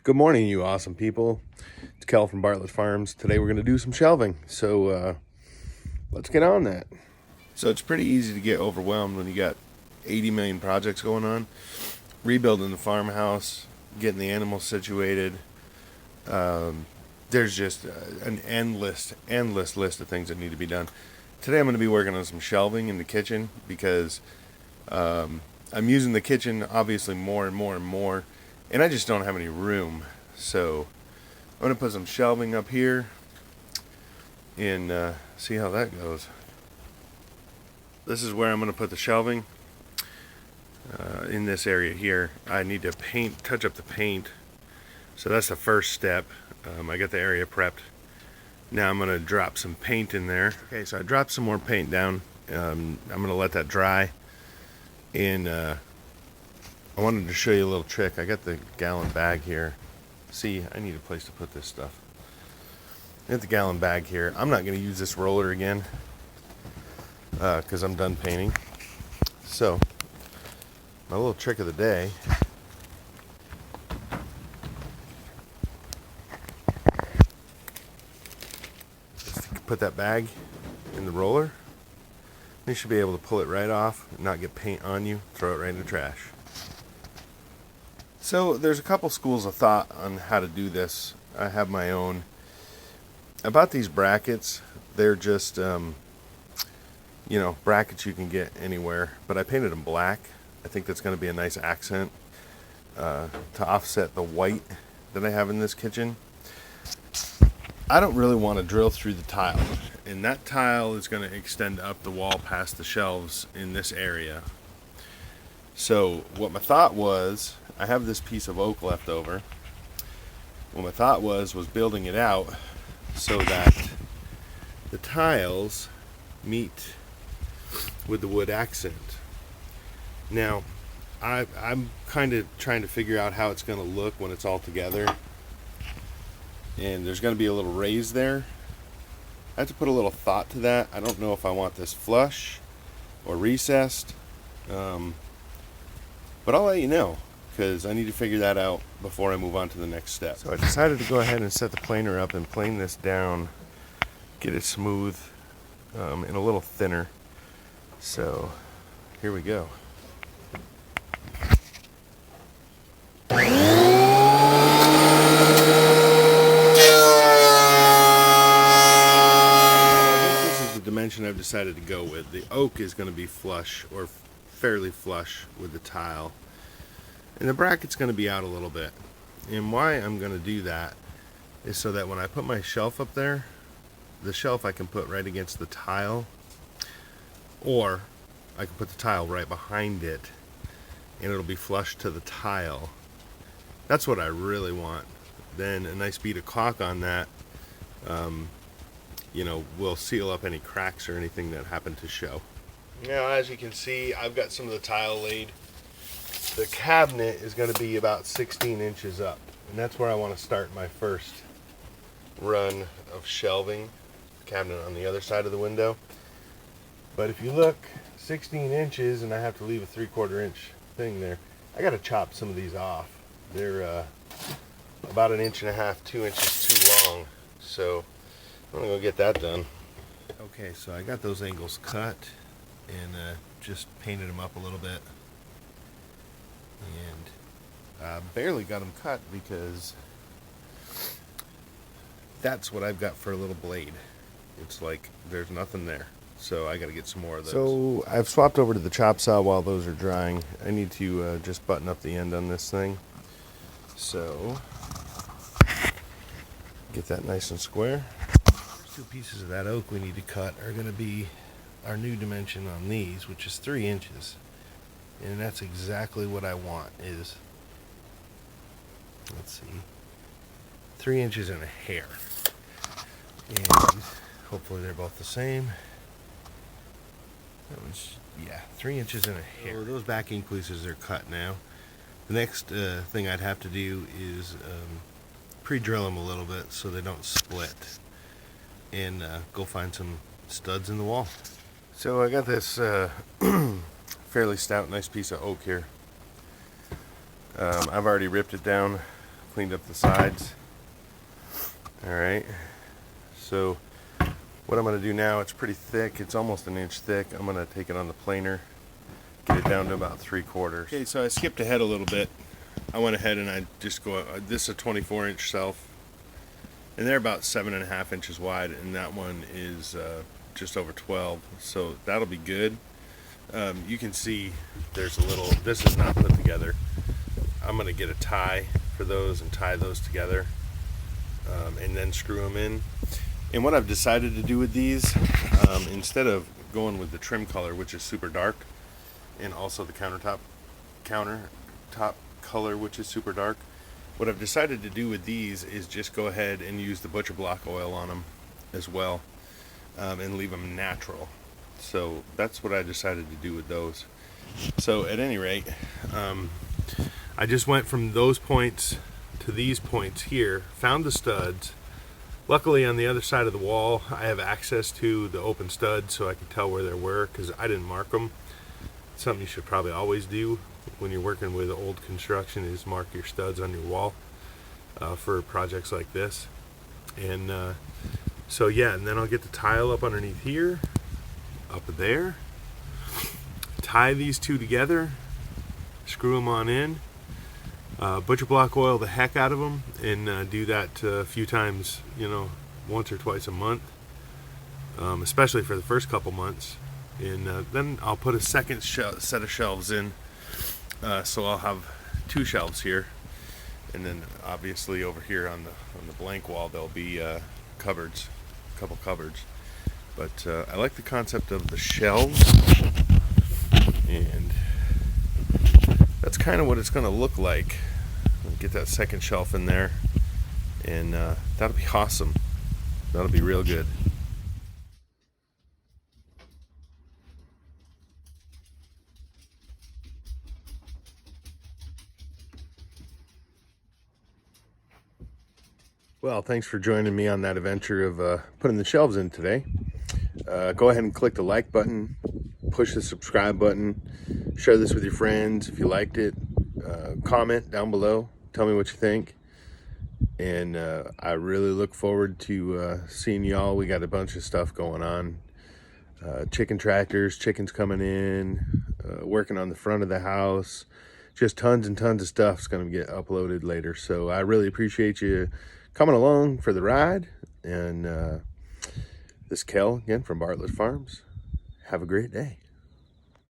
Good morning, you awesome people. It's Kel from Bartlett Farms. Today we're going to do some shelving, so let's get on that. So it's pretty easy to get overwhelmed when you got 80 million projects going on. Rebuilding the farmhouse, getting the animals situated. There's just an endless list of things that need to be done. Today I'm going to be working on some shelving in the kitchen because I'm using the kitchen obviously more and more, and I just don't have any room. So I'm going to put some shelving up here and see how that goes. This is where I'm going to put the shelving in this area here. I need to touch up the paint. So that's the first step. I got the area prepped. Now I'm going to drop some paint in there. Okay, so I dropped some more paint down. I'm going to let that dry. And I wanted to show you a little trick. I got the gallon bag here. See, I need a place to put this stuff. I got the gallon bag here. I'm not going to use this roller again because I'm done painting. So, my little trick of the day is to put that bag in the roller. You should be able to pull it right off and not get paint on you, throw it right in the trash. So there's a couple schools of thought on how to do this. I have my own. About these brackets, they're just, brackets you can get anywhere. But I painted them black. I think that's going to be a nice accent to offset the white that I have in this kitchen. I don't really want to drill through the tile. And that tile is going to extend up the wall past the shelves in this area. So what my thought was, I have this piece of oak left over. What my thought was building it out so that the tiles meet with the wood accent. Now, I'm kind of trying to figure out how it's going to look when it's all together. And there's going to be a little raise there. I have to put a little thought to that. I don't know if I want this flush or recessed. But I'll let you know, because I need to figure that out before I move on to the next step. So I decided to go ahead and set the planer up and plane this down, get it smooth and a little thinner. So here we go. This is the dimension I've decided to go with. The oak is going to be flush or fairly flush with the tile, and the bracket's going to be out a little bit. And why I'm going to do that is so that when I put my shelf up there, the shelf I can put right against the tile, or I can put the tile right behind it and it'll be flush to the tile. That's what I really want. Then a nice bead of caulk on that will seal up any cracks or anything that happen to show. Now, as you can see, I've got some of the tile laid. The cabinet is going to be about 16 inches up, and that's where I want to start my first run of shelving. Cabinet on the other side of the window. But if you look, 16 inches, and I have to leave a 3/4 inch thing there. I got to chop some of these off. They're about 1.5 inches, 2 inches too long, so I'm going to go get that done. Okay, so I got those angles cut and just painted them up a little bit, and barely got them cut because that's what I've got for a little blade. It's like there's nothing there, so I got to get some more of those. So I've swapped over to the chop saw while those are drying. I need to just button up the end on this thing, so get that nice and square. Two pieces of that oak we need to cut are going to be our new dimension on these, which is 3 inches, and that's exactly what I want. Is, let's see, 3 inches and a hair, and hopefully they're both the same. That one's, 3 inches and a hair. So those backing pieces are cut now. The next thing I'd have to do is pre-drill them a little bit so they don't split, and go find some studs in the wall. So I got this fairly stout, nice piece of oak here. I've already ripped it down cleaned up the sides. All right, so what I'm going to do now, it's pretty thick, it's almost an inch thick. I'm going to take it on the planer, get it down to about 3/4. Okay, so I skipped ahead a little bit. I went ahead and I just this is a 24-inch shelf, and they're about 7.5 inches wide, and that one is just over 12, so that'll be good. You can see there's a little, this is not put together. I'm going to get a tie for those and tie those together, and then screw them in. And what I've decided to do with these, instead of going with the trim color, which is super dark, and also the countertop color, which is super dark, what I've decided to do with these is just go ahead and use the Butcher Block oil on them as well, and leave them natural. So that's what I decided to do with those. So at any rate, I just went from those points to these points here, found the studs. Luckily on the other side of the wall I have access to the open studs, so I could tell where they were because I didn't mark them. Something you should probably always do when you're working with old construction is mark your studs on your wall for projects like this. And so yeah, and then I'll get the tile up underneath here, up there, tie these two together, screw them on in, Butcher Block oil the heck out of them, and do that a few times, you know, once or twice a month, especially for the first couple months. And then I'll put a second set of shelves in, so I'll have 2 shelves here, and then obviously over here on the blank wall there'll be cupboards, a couple cupboards. But I like the concept of the shelves, and that's kind of what it's going to look like. I'll get that second shelf in there, and that'll be awesome. That'll be real good. Well, thanks for joining me on that adventure of putting the shelves in today. Go ahead and click the like button, push the subscribe button, share this with your friends if you liked it. Comment down below, tell me what you think. And I really look forward to seeing y'all. We got a bunch of stuff going on. Chicken tractors, chickens coming in, working on the front of the house. Just tons and tons of stuff is going to get uploaded later. So I really appreciate you coming along for the ride. And this is Kel again from Bartlett Farms. Have a great day.